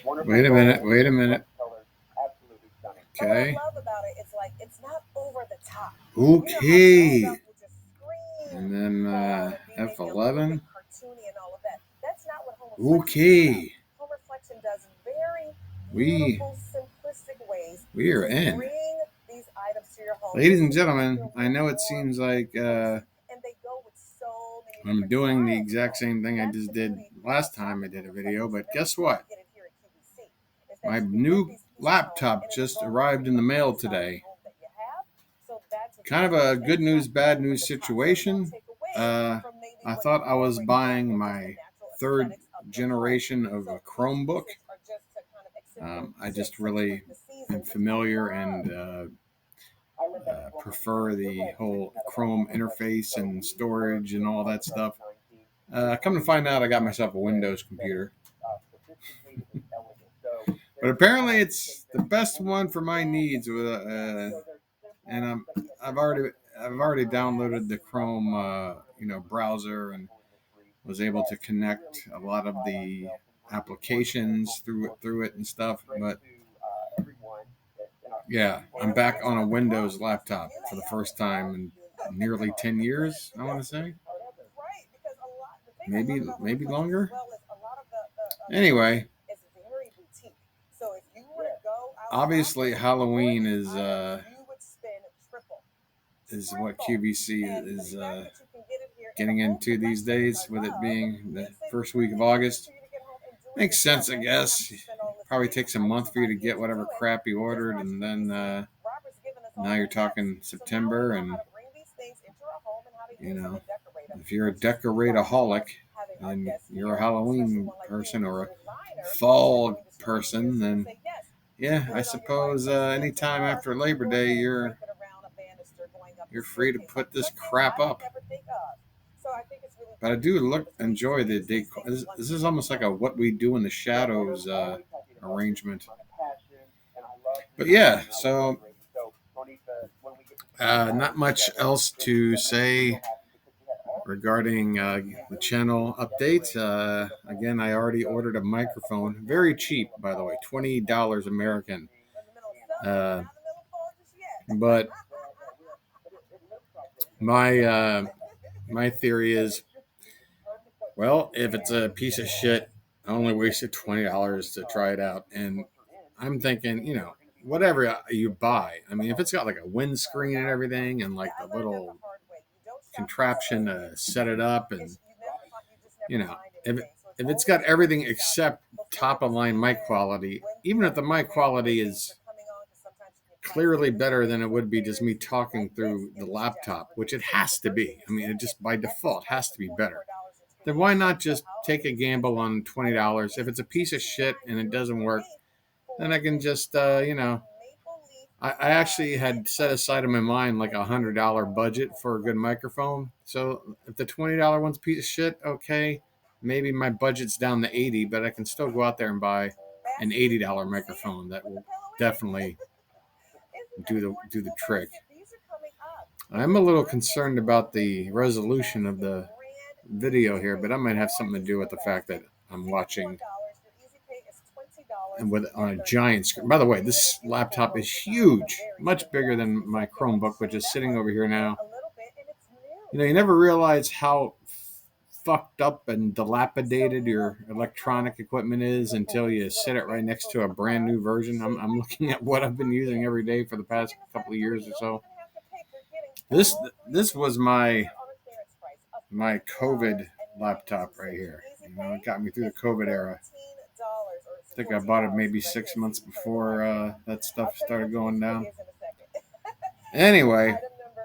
Wait a minute. Wait a minute. Okay. Okay. And then F11. Okay. We we are in. Ladies and gentlemen, I know it seems like I'm doing the exact same thing I just did last time I did a video, but guess what? My new laptop just arrived in the mail today. Kind of a good news, bad news situation. I thought I was buying my third generation of a Chromebook. I just really am familiar and prefer the whole Chrome interface and storage and all that stuff. Come to find out, I got myself a Windows computer. But apparently, it's the best one for my needs. And I've already downloaded the Chrome, browser, and was able to connect a lot of the applications through it and stuff. But yeah, I'm back on a Windows laptop for the first time in nearly 10 years. I want to say, maybe longer. Anyway, obviously Halloween is what QVC is getting into these days, with it being the first week of August. Makes sense, I guess. Probably takes a month for you to get whatever crap you ordered, and then now you're talking September, and if you're a decorataholic and you're a Halloween person or a fall person, then yeah, I suppose anytime after Labor Day you're free to put this crap up. But I do enjoy the decor. This is almost like a What We Do in the Shadows arrangement. But yeah, so not much else to say regarding the channel update. Again, I already ordered a microphone. Very cheap, by the way, $20 American. But my theory is, well, if it's a piece of shit, I only wasted $20 to try it out. And I'm thinking, whatever you buy. I mean, if it's got like a windscreen and everything, and like the little contraption to set it up, and if it's got everything except top of line mic quality, even if the mic quality is clearly better than it would be just me talking through the laptop, which it has to be. I mean, it just by default has to be better. Then why not just take a gamble on $20? If it's a piece of shit and it doesn't work, then I can just, I actually had set aside in my mind like $100 budget for a good microphone. So if the $20 one's a piece of shit, okay, maybe my budget's down to $80, but I can still go out there and buy an $80 microphone that will definitely do the trick. I'm a little concerned about the resolution of the video here, but that might have something to do with the fact that I'm watching and on a giant screen. By the way, this laptop is huge, much bigger than my Chromebook, which is sitting over here now. You never realize how fucked up and dilapidated your electronic equipment is until you sit it right next to a brand new version. I'm looking at what I've been using every day for the past couple of years or so. This was my COVID laptop right here. It got me through the COVID era. I think I bought it maybe 6 months before that stuff started going down. Anyway,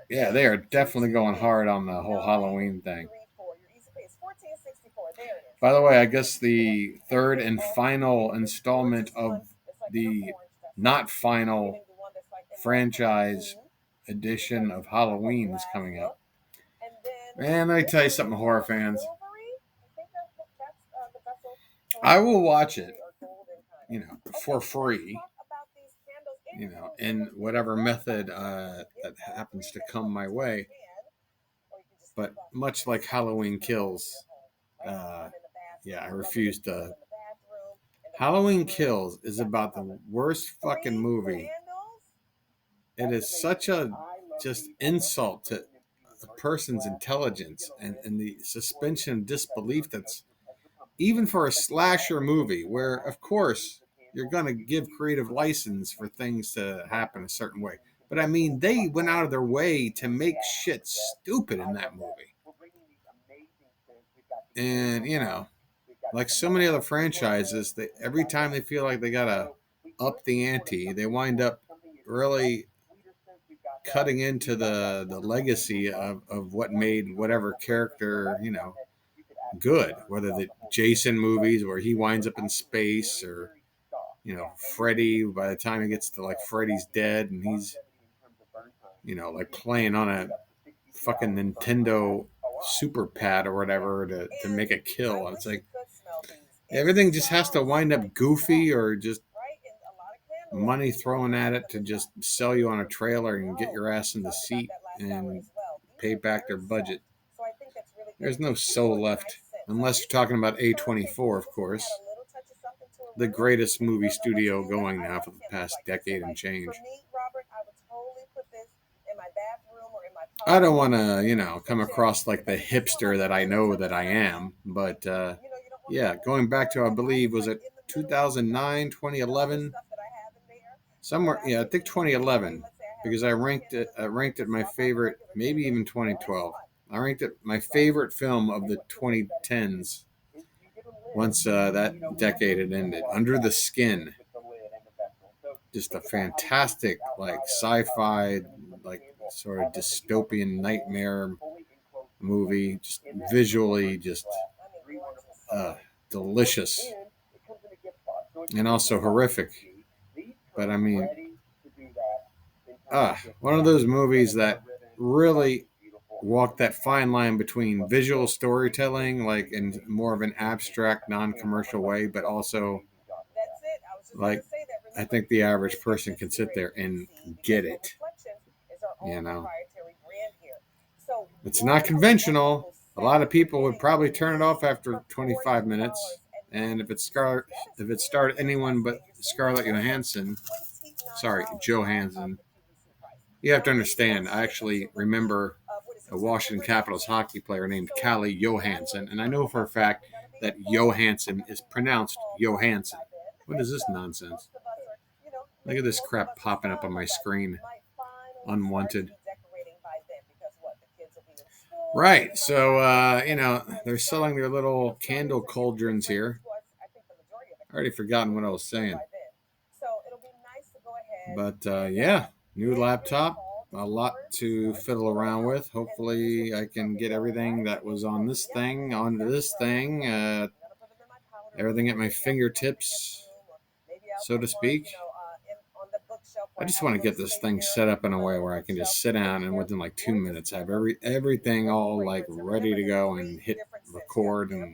yeah, they are definitely going hard on the whole Halloween thing. By the way, I guess the third and final installment of the not final franchise edition of Halloween is coming up. Man, let me tell you something, horror fans. I will watch it, for free, in whatever method that happens to come my way. But much like Halloween Kills, I refuse to Halloween Kills is about the worst fucking movie. It is such a just insult to a person's intelligence and the suspension of disbelief that's even for a slasher movie where of course you're going to give creative license for things to happen a certain way. But I mean, they went out of their way to make shit stupid in that movie. And, like so many other franchises, they every time they feel like they gotta up the ante, they wind up really cutting into the legacy of what made whatever character, good. Whether the Jason movies where he winds up in space or, Freddy by the time he gets to like Freddy's dead and he's, like playing on a fucking Nintendo super pad or whatever to make a kill. And it's like everything just has to wind up goofy or just money thrown at it to just sell you on a trailer and get your ass in the seat and pay back their budget. There's no soul left, unless you're talking about A24, of course, the greatest movie studio going now for the past decade and change. I don't want to, come across like the hipster that I know that I am, but yeah, going back to, I believe, was it 2009, 2011? Somewhere, yeah, I think 2011, because I ranked it my favorite, maybe even 2012. I ranked it my favorite film of the 2010s once that decade had ended. Under the Skin, just a fantastic, like sci-fi, like sort of dystopian nightmare movie, just visually, just delicious, and also horrific. But I mean, one of those movies that really walk that fine line between visual storytelling, like in more of an abstract, non-commercial way, but also like I think the average person can sit there and get it. You know, it's not conventional. A lot of people would probably turn it off after 25 minutes, and if it starred anyone but Scarlett Johansson, sorry, Johansson, you have to understand. I actually remember a Washington Capitals hockey player named Calle Johansson, and I know for a fact that Johansson is pronounced Johansson. What is this nonsense? Look at this crap popping up on my screen. Unwanted. Right, so, they're selling their little candle cauldrons here. I already forgotten what I was saying. But, yeah, new laptop. A lot to fiddle around with. Hopefully, I can get everything that was on this thing onto this thing. Everything at my fingertips, so to speak. I just want to get this thing set up in a way where I can just sit down and within like 2 minutes have everything all like ready to go and hit record and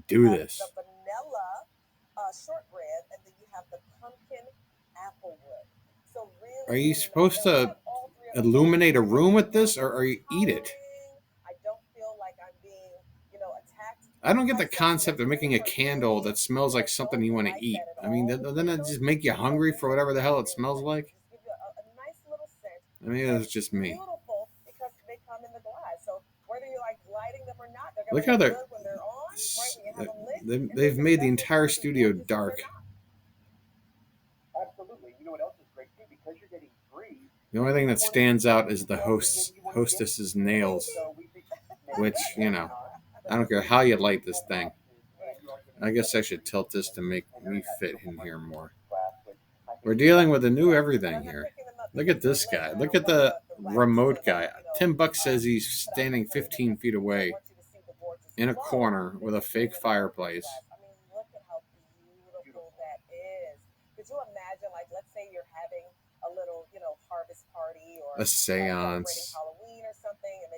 do this. Are you supposed to illuminate a room with this, or you eat it? I don't get the concept of making a candle that smells like something you want to eat. I mean, doesn't it just make you hungry for whatever the hell it smells like? I mean, it's just me. Look how they've made the entire studio dark. The only thing that stands out is the hostess's nails, which, I don't care how you light this thing. I guess I should tilt this to make me fit in here more. We're dealing with a new everything here. Look at this guy. Look at the remote guy. Tim Buck says he's standing 15 feet away in a corner with a fake fireplace. A seance.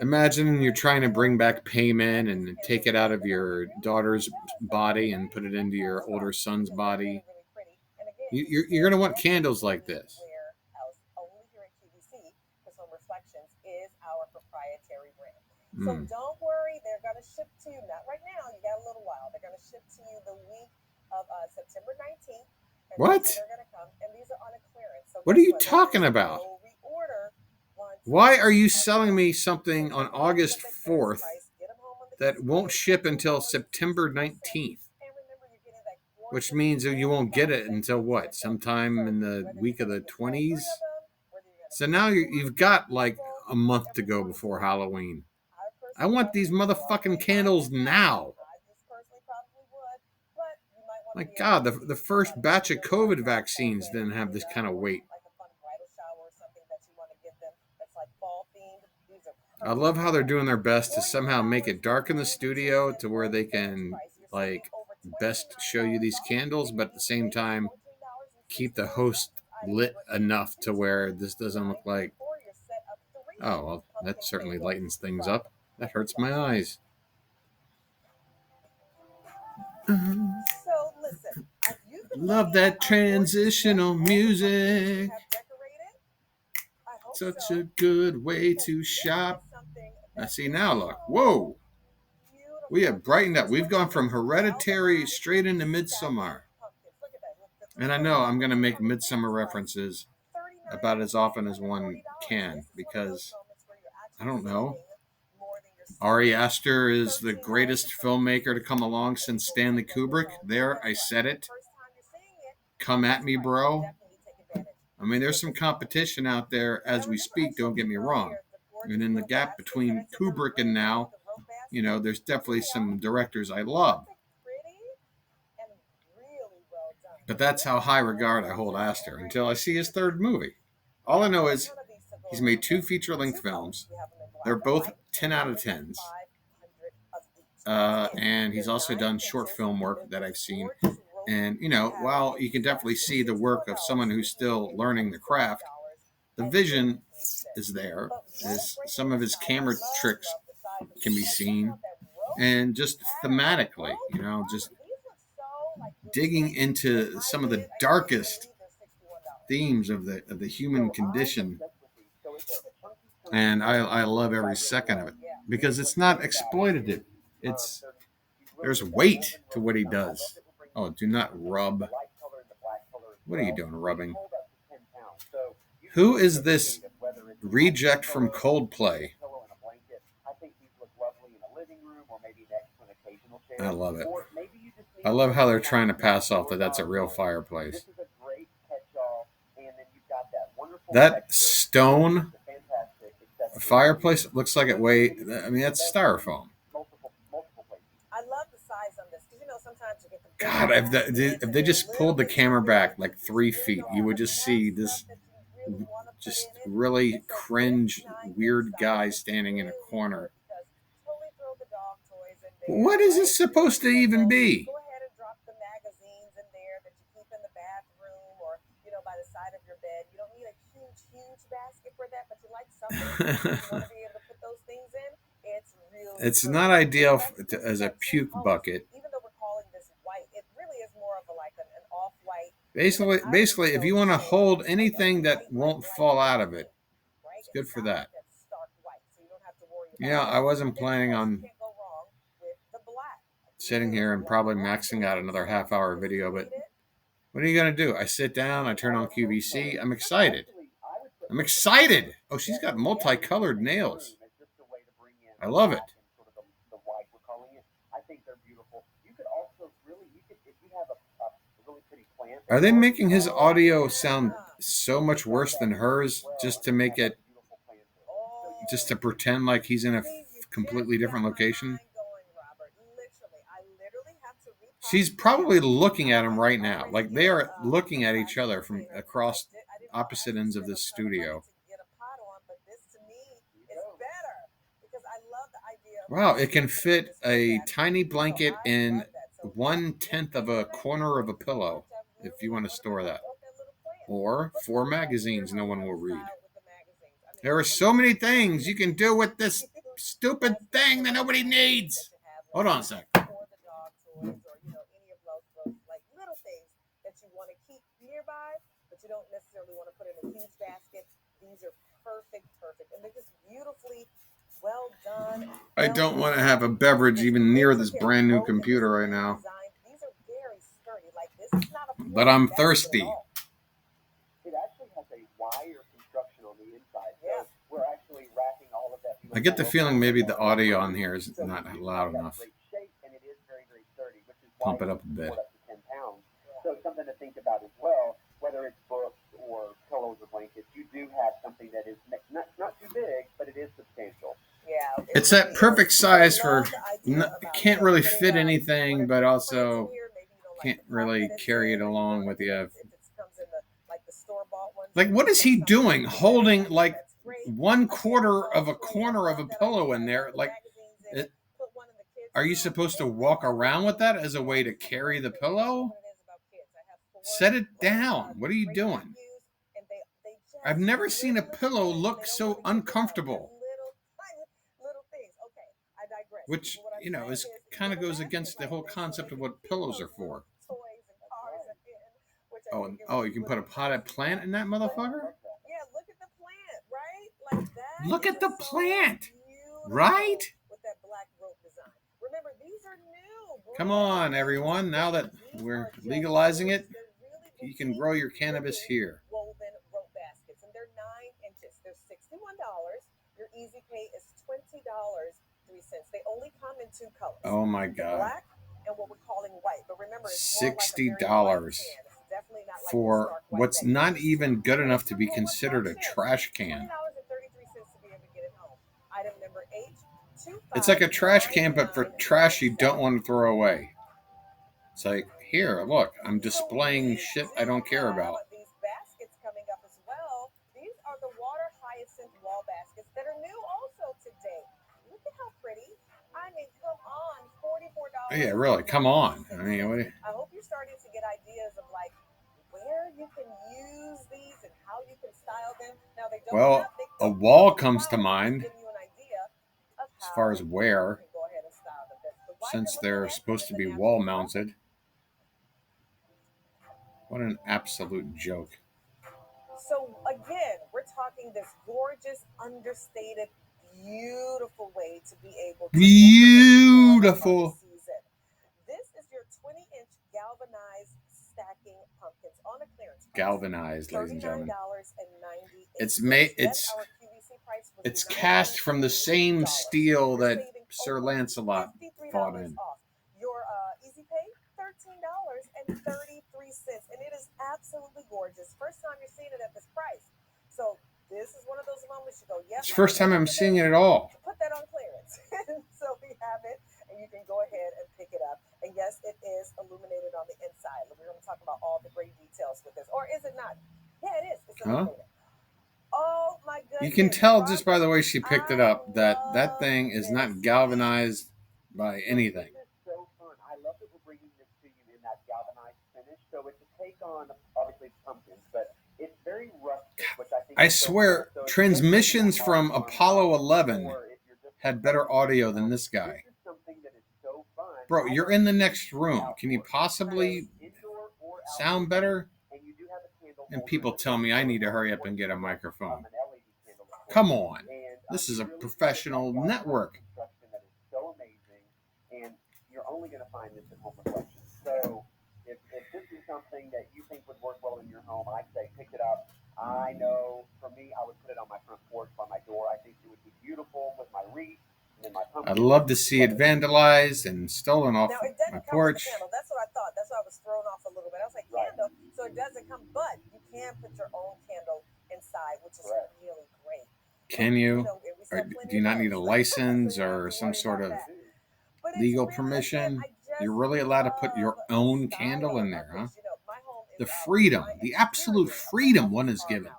Imagine you're trying to bring back payment and take it out of your daughter's body and put it into your older son's body. You're going to want candles like this. So don't worry, they're going to ship to you. Not right now. You got a little while. They're going to ship to you the week of What? What are you talking about? Why are you selling me something on August 4th that won't ship until September 19th? Which means that you won't get it until what? Sometime in the week of the 20s? So now you've got like a month to go before Halloween. I want these motherfucking candles now. My God, the first batch of COVID vaccines didn't have this kind of weight. I love how they're doing their best to somehow make it dark in the studio to where they can like best show you these candles, but at the same time keep the host lit enough to where this doesn't look like, oh, well, that certainly lightens things up. That hurts my eyes. Love that transitional music. Such a good way to shop. I see now, look. Whoa. We have brightened up. We've gone from Hereditary straight into Midsommar. And I know I'm going to make Midsommar references about as often as one can because, I don't know, Ari Aster is the greatest filmmaker to come along since Stanley Kubrick. There, I said it. Come at me, bro. I mean, there's some competition out there as we speak, don't get me wrong. And in the gap between Kubrick and now, you know, there's definitely some directors I love. But that's how high regard I hold Aster until I see his third movie. All I know is he's made 2 feature-length films. They're both 10 out of 10s. And he's also done short film work that I've seen. And, you know, while you can definitely see the work of someone who's still learning the craft, the vision is there. Some of his camera tricks can be seen. And just thematically, you know, just digging into some of the darkest themes of the human condition. And I love every second of it because it's not exploitative. There's weight to what he does. Oh, do not rub. What are you doing, rubbing? Who is this reject from Coldplay? I love it. I love how they're trying to pass off that that's a real fireplace. That stone fireplace looks like it weighs, I mean, that's styrofoam. God, if they just pulled the camera back like 3 feet, you would just see this just really cringe, weird guy standing in a corner. What is this supposed to even be? It's not ideal as a puke bucket. Basically, if you want to hold anything that won't fall out of it, it's good for that. Yeah, I wasn't planning on sitting here and probably maxing out another half-hour video, but what are you going to do? I sit down, I turn on QVC, I'm excited. Oh, she's got multicolored nails. I love it. Are they making his audio sound so much worse than hers just to make it, just to pretend like he's in a completely different location? She's probably looking at him right now. Like they are looking at each other from across opposite ends of this studio. Wow, it can fit a tiny blanket in 1/10 of a corner of a pillow if you want to store that. Or 4 magazines no one will read. There are so many things you can do with this stupid thing that nobody needs. Hold on a sec. I don't want to have a beverage even near this brand new computer right now. but I'm thirsty. It actually has a wire construction on the inside, so we're actually wrapping all of that. I get the feeling maybe the audio on here is not loud enough. And it is very, very sturdy, which is Pump it up a bit. Up to 10 pounds. So something to think about as well, whether it's books or pillows or blankets, you do have something that is not too big, but it is substantial. Yeah, it's that perfect size for can't really fit anything, but also can't really carry it along with you. Like, what is he doing? Holding like 1/4 of a corner of a pillow in there? Like, are you supposed to walk around with that as a way to carry the pillow? Set it down. What are you doing? I've never seen a pillow look so uncomfortable. Which, you know, is kind of goes against the whole concept of what pillows are for. Oh, you can put a potted plant in that motherfucker? Yeah, look at the plant, right? Like that. Look at the plant, right? With that black rope design. Remember, these are new. Come on, everyone. Now that we're legalizing it, you can grow your cannabis here. Woven rope baskets, and they're 9 inches. They're $61. Your easy pay is $20.03. They only come in 2 colors. Oh my God. Black and what we're calling white. But remember, it's $60 for what's not even good enough to be considered a trash can. Item number 8. It's like a trash can, but for trash you don't want to throw away. It's like, here, look, I'm displaying shit I don't care about. These baskets coming up as well. These are the water hyacinth wall baskets that are new also today. Look at how pretty. I mean, come on, $44. Yeah, really, come on. I mean, I hope you're starting to get ideas of like where you can use these and how you can style them. Now they don't. Well, a wall comes to mind as far as where, since they're supposed to be wall mounted. What an absolute joke. So again, we're talking this gorgeous, understated, beautiful way to be able to beautiful. This is your 20-inch galvanized stacking pumpkins on a clearance price. Galvanized, ladies and gentlemen. $39.98. It's cast from the same steel that Sir Lancelot fought in. Your easy pay, $13.33, and it is absolutely gorgeous. First time you're seeing it at this price. So this is one of those moments you go, yeah. It's the first time I'm seeing it at all. Put that on clearance. So we have it, and you can go ahead and pick it up. And yes, it is illuminated on the inside. We're going to talk about all the great details with this. Or is it not? Yeah, it is. It's illuminated. Oh my goodness. You can tell just by the way she picked it up that that thing is not galvanized by anything. It's so fun. I love that we're bringing this to you in that galvanized finish. So it's a take on, obviously, pumpkins, but it's very rustic, which I think I swear, transmissions from Apollo 11 had better audio than this guy. Bro, you're in the next room. Can you possibly sound better? And people tell me I need to hurry up and get a microphone. Come on. This is a professional network. So amazing, and you're only going to find this at Home Reflections. So if this is something that you think would work well in your home, I'd say pick it up. I know for me, I would put it on my front porch by my door. I think it would be beautiful with my wreath and my pumpkin. I'd love to see it vandalized and stolen off my porch. That's what I thought. That's why I was thrown off a little bit. I was like, candle. So it doesn't come, but you can put your own candle inside, which is really great. Can you? Or do you not need a license or some sort of legal permission? You're really allowed to put your own candle in there, huh? The freedom, the absolute freedom one is given.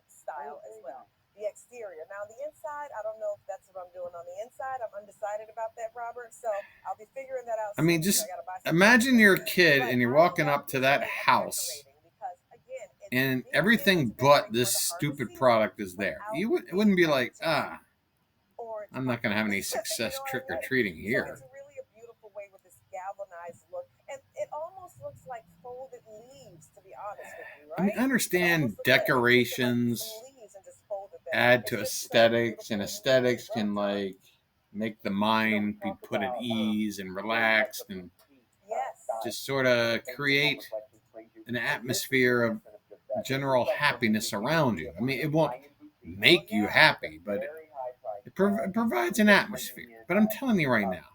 Style as well. The exterior. Now the inside, I don't know if that's what I'm doing on the inside. I'm undecided about that, Robert. So I'll be figuring that out. I mean, just imagine you're a kid and you're walking up to that house and everything but this stupid product is there. It wouldn't be like, I'm not going to have any success trick-or-treating here. It's really a beautiful way with this galvanized look. And it almost looks like folded leaves, to be honest with you, right? I mean, I understand decorations add to aesthetics, and aesthetics can, like, make the mind be put at ease and relaxed and just sort of create an atmosphere of general happiness around you. I mean, it won't make you happy, but it provides an atmosphere. But I'm telling you right now,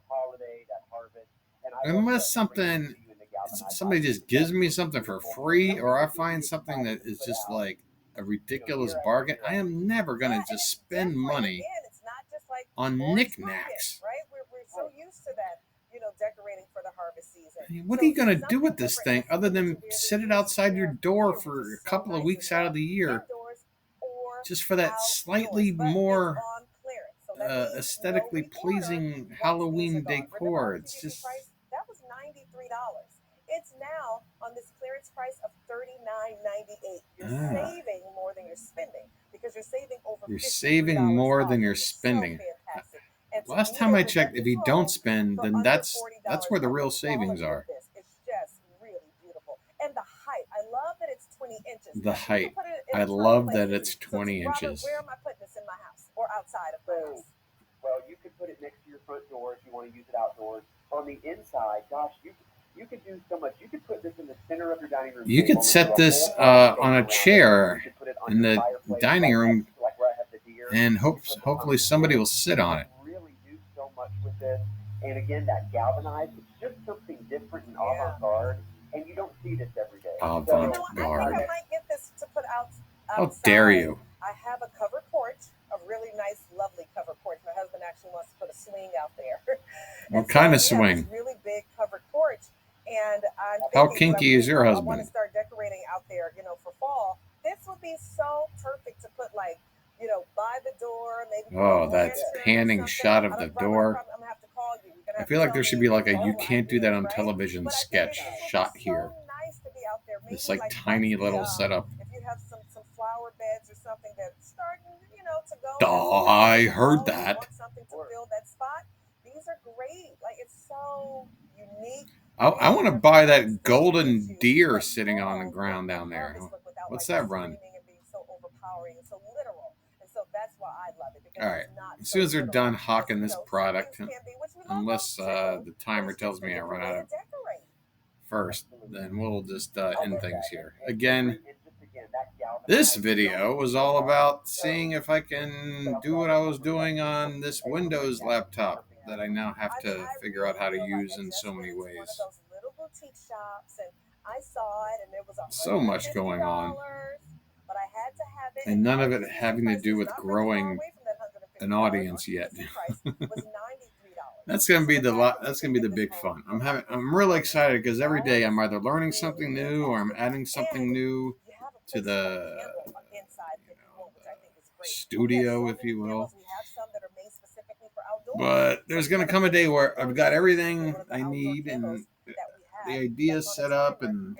unless somebody just gives me something for free, or I find something that is just like a ridiculous bargain, I am never going to just spend money on knickknacks. Right? We're so used to that, decorating for the harvest season. I mean, what are you going to do with this thing other than sit it outside your door for a couple of weeks out of the year just for that slightly more aesthetically pleasing Halloween decor? It's just... That was $93. It's now on this clearance price of $39.98. You're saving more than you're spending because you're saving over. You're saving more than you're spending. Last time I checked, if you don't spend, then that's where the real savings are. It's just really beautiful. And the height, I love that it's 20 inches. The height, I love that it's 20 inches. Where am I putting this in my house or outside of my house? Well, you could put it next to your front door if you want to use it outdoors. On the inside, gosh, you could do so much. You could put this in the center of your dining room. You could set this on a chair in the dining room, and hopefully somebody will sit on it. Really do so much with this, and again, that galvanized, it's just something different and avant-garde, and you don't see this every day. Avant-garde. I think I might get this to put out. How dare you? I have a covered porch, a really nice, lovely covered porch. My husband actually wants to put a swing out there. What kind of swing? This really big covered porch, and I'm how kinky is your husband? I want to start decorating out there, for fall. This would be so perfect to put, like, by the door, maybe. Oh, that panning shot of the door. I'm gonna have to call you. I feel like there should be like a "you can't do that on television" sketch shot here. Nice to be out there. This like tiny little setup. If you have some flower beds or something that's starting, to go. Oh, I heard that. Want something to fill that spot? These are great. Like, it's so unique. I want to buy that golden deer sitting on the ground down there. What's that run? All right. As soon as they're done hawking this product, unless the timer tells me I run out of first, then we'll just end things here. Again, this video was all about seeing if I can do what I was doing on this Windows laptop that I now have to figure out how to use in so many ways. So much going on. And none of it having to do with growing an audience yet. That's gonna be the big fun. I'm really excited because every day I'm either learning something new or I'm adding something new to the studio, if you will. But there's gonna come a day where I've got everything I need and the idea set up and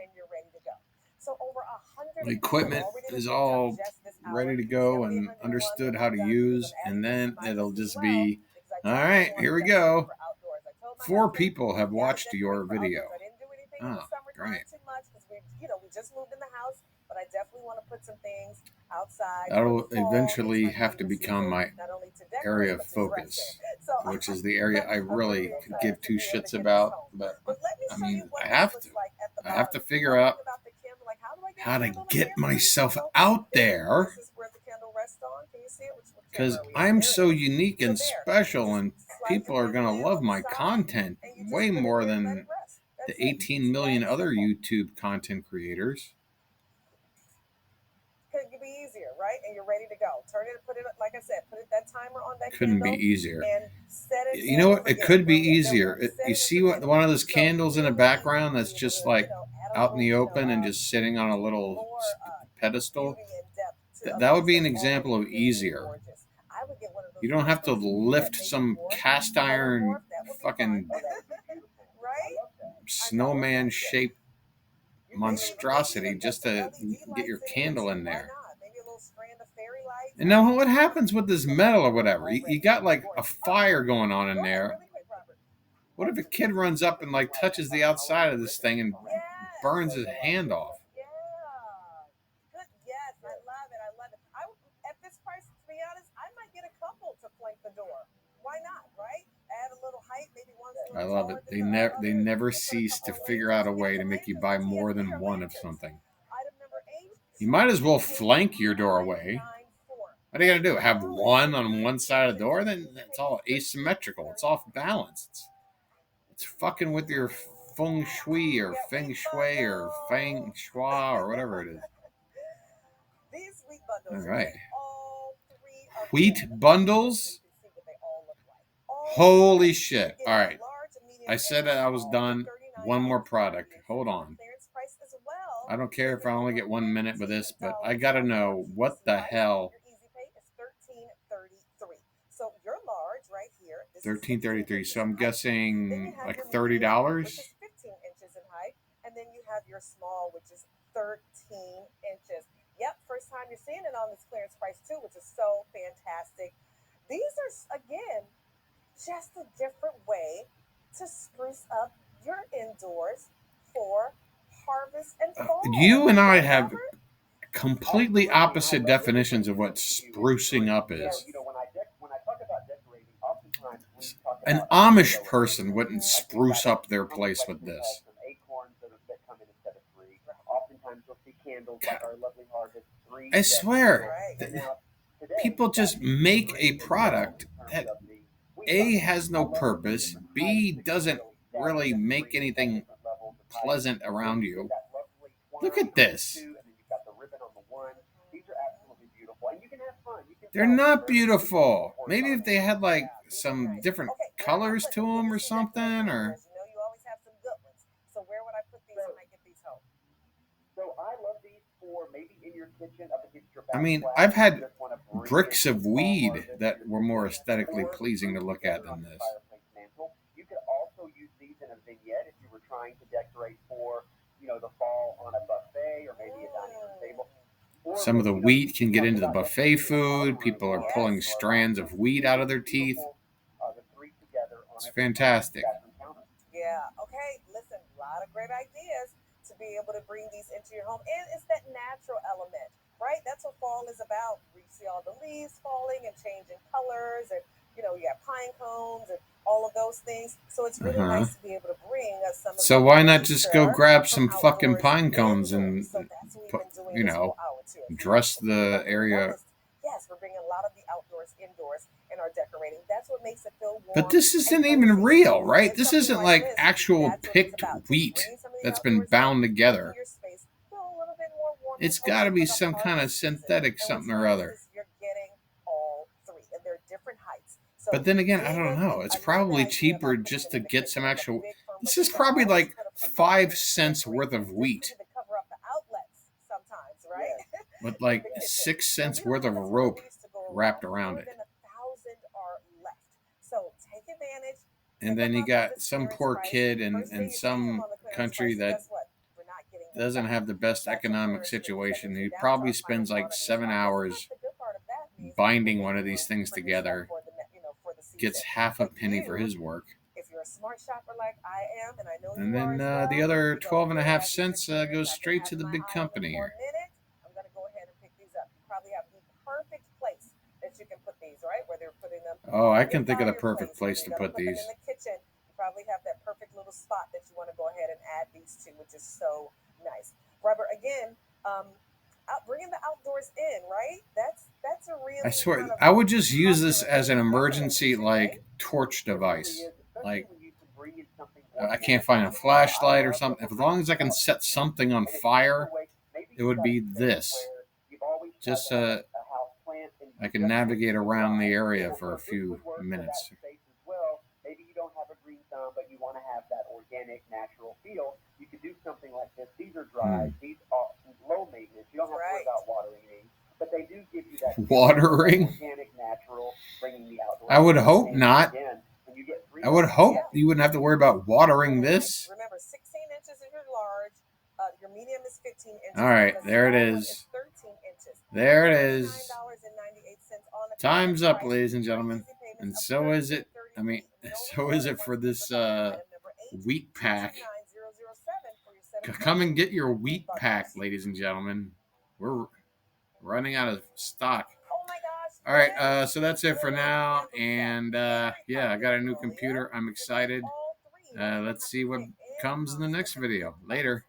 the equipment is all ready to go and understood how to use, and then it'll just be, all right, here we go. 4 people have watched your video. Oh, great. We just moved in the house, but I definitely want to put some things outside. That'll eventually have to become my area of focus, which is the area I really could give 2 shits about. But I mean, I have to. I have to figure out how to get myself out there, because I'm so unique and special, and people are going to love my content way more than the 18 million other YouTube content creators. Could be easier, right? And you're ready to go. Put it, like I said, put that timer on that. Couldn't be easier. And set it. You know what? It could be easier. You see one of those candles in the background that's just like out in the open and just sitting on a little pedestal? That would be an example of easier. You don't have to lift some cast iron fucking snowman shaped monstrosity just to get your candle in there. And now what happens with this metal or whatever? You got like a fire going on in there. What if a kid runs up and like touches the outside of this thing and burns his hand off? Yes, I love it. At this price, to be honest, I might get a couple to flank the door. Why not, right? Add a little height, maybe one to I love it. They never cease to figure out a way to make you buy more than one of something. You might as well flank your doorway. What are you gonna do? Have one on one side of the door? Then it's all asymmetrical. It's off balance. It's fucking with your feng shui or feng shui or feng shua or whatever it is. These wheat bundles. All right. All three of Wheat them. bundles? You can see what they all look like. All Holy three shit. in All right. large, medium, I said and that I was small done. for $39. One more product. Hold on. Clearance price as well. I don't care if I only get 1 minute with this, but I gotta know what the hell. Your easy pay is $13.33. So your large right here. This is $13.33. So I'm 15 inches in height. Then guessing you have like your $30. medium, which is 15 inches in height, and then you have your small, which is 13 inches. Yep, first time you're seeing it on this clearance price too, which is so fantastic. These are again just a different way to spruce up your indoors for harvest and fall. You and I have Robert? completely opposite definitions of what sprucing up is. You know, when I talk about decorating, oftentimes we talk An about, Amish person wouldn't spruce up their place with this. some acorns that come in instead of three. Oftentimes you'll see candles like our lovely harvest three. I swear, Right. Now, today, people just make a product that A, has no purpose, B, doesn't really make anything pleasant around you. Look at this. They're not beautiful. Maybe if they had like some different colors to them or something, or You know, you always have some good ones. So where would I put these when I get these home? So I love these for maybe in your kitchen up against your I mean, backsplash. I've had You just wanna bring bricks in of some weed harvest that and were more some aesthetically or pleasing to bring look together at on than the this. fireplace mantle. You could also use these in a vignette if you were trying to decorate for, you know, the fall on a buffet or maybe a dining room table. Or Some of the you know, wheat can get talk into the about buffet decorating a food. room People are or pulling a strands of wheat out of their teeth. beautiful, the three together on It's a fantastic. bathroom counter. Yeah. Okay. Listen, a lot of great ideas to be able to bring these into your home, and it's that natural element, right? That's what fall is about. We see all the leaves falling and changing colors, and you know, you have pine cones and all of those things. So it's really nice to be able to bring some. Of So the why not just go nature grab from some fucking outdoors pine cones indoors. and So that's what we've put, been doing you this know, whole hour too. dress If you the remember in area. August, yes, we're bringing a lot of the outdoors indoors in our decorating. That's what makes it feel warm. But this isn't and even cozy. real, So right? with This something isn't like like this, actual that's what it's picked about. Just wheat bringing some of the that's been outdoors in, bound making together. your space feel a little bit more warm It's and got to cozy be for the some kind of harvest season. synthetic And what's something or nice other. is you're getting all three, and they're different heights. So But then again, I even don't know. if It's I love the probably idea cheaper about putting just them to in the get some kitchen, like a actual. big firm This looking is probably jar, like just put a 5 couple cents decorate worth of just wheat, to cover up the outlets sometimes, right? with In like the kitchen. 6 And cents we don't worth have of a ton of rope these to go wrapped around. around More it. than 1,000 are left. So take advantage. And Pick then them you up on got this some clearance poor price. kid First in day you see them some on the clearance country price, that guess what? We're not getting them doesn't back. have the best That's a economic clearance fee. That situation. means He you're down to probably our final spends like quantity 7 stock. hours That's the good part of that means binding we'll one get of these more things for your stuff together, for the for the season. gets half a But penny for you, his work. if you're a smart shopper like I am, and I know And you are then as well, the other you go 12 and a ahead half as we cents sit here, goes I've been straight to having the my big eye on company them for here. a minute. I'm gonna go ahead and pick these up. You probably have the perfect place that you can put these, right? Whether you're putting them Oh, I on can your think of the fireplace, perfect place whether to you're gonna put put them these. in the kitchen, you probably have that perfect little spot that you want to go ahead and add these to, which is so nice. Robert, again, bringing the outdoors in, right? That's a really I swear, kind of I would just use this popular as thing an to do, emergency right? like torch It really device. is, especially Like when you can bring in something I organic. can't find a I flashlight or love something. that As we're long bringing as I can out set something on and it's fire, away. Maybe it you've would got be a space this. where you've always Just had a house plant and I you can just want navigate to around the dry. area So for a this few would work for that minutes. space as well. Maybe you don't have a green thumb, but you want to have that organic, natural feel. You could do something like this. These are dry. These are low maintenance. You don't have to worry Right. about watering these, but they do give you that Watering? organic, natural, bringing the outdoors. I would hope And not. again, when you get three I would of hope these, you wouldn't have to worry about watering this. Remember, 16 inches is your large. Your medium is 15 inches. All right, and the there it small one is. 13 inches. There it is. $39.98 on the Time's clearance up, price. ladies and Your gentlemen. easy payments And of so is it. I mean, $13.33. so is it for this wheat pack. Come and get your wheat pack, ladies and gentlemen. We're running out of stock. Oh my gosh. All right, so that's it for now. And yeah, I got a new computer. I'm excited. Let's see what comes in the next video. Later.